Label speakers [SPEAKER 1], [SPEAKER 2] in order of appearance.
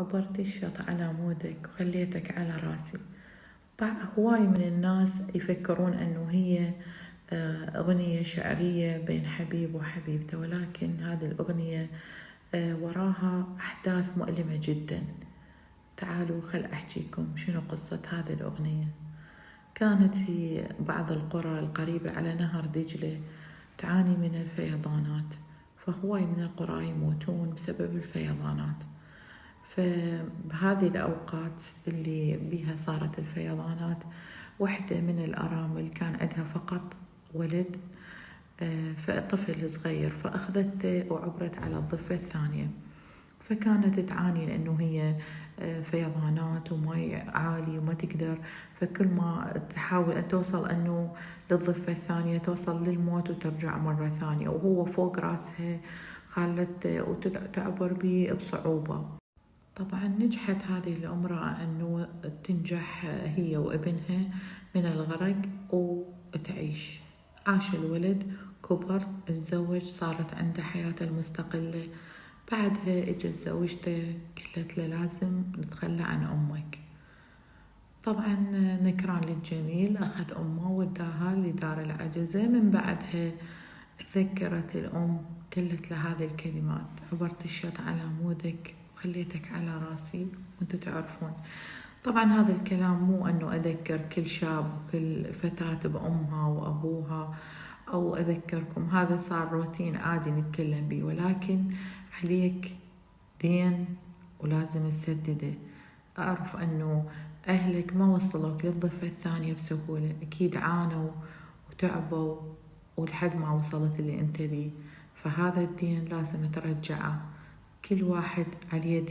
[SPEAKER 1] عبرت الشط على مودك وخليتك على راسي. هواي من الناس يفكرون أنه هي أغنية شعرية بين حبيب وحبيبته، ولكن هذه الأغنية وراها أحداث مؤلمة جدا. تعالوا خل أحكيكم شنو قصة هذه الأغنية. كانت في بعض القرى القريبة على نهر دجلة تعاني من الفيضانات، فهواي من القرى يموتون بسبب الفيضانات. فبهذه الأوقات اللي بيها صارت الفيضانات، وحدة من الأرامل كان عندها فقط ولد، فطفل صغير، فأخذته وعبرت على الضفة الثانية. فكانت تعاني لأنه هي فيضانات ومي عالي وما تقدر، فكل ما تحاول أن توصل أنه للضفة الثانية توصل للموت وترجع مرة ثانية، وهو فوق راسها خالته وتعبر به بصعوبة. طبعا نجحت هذه الامرأة أنه تنجح هي وابنها من الغرق وتعيش. عاش الولد، كبر، تزوج، صارت عنده حياته المستقلة. بعدها اجت زوجته قالت له لازم نتخلى عن أمك. طبعا نكران للجميل أخذ أمه وداها لدار العجزة. من بعدها تذكرت الأم، قالت له هذه الكلمات: عبرت الشط على مودك وخليتك على راسي وانتم تعرفون. طبعا هذا الكلام مو أنه أذكر كل شاب وكل فتاة بأمها وأبوها أو أذكركم، هذا صار روتين عادي نتكلم به، ولكن عليك دين ولازم تسدده. أعرف أنه أهلك ما وصلوك للضفة الثانية بسهولة، أكيد عانوا وتعبوا ولحد ما وصلت اللي أنت بيه، فهذا الدين لازم ترجعه. كل واحد عليه دين.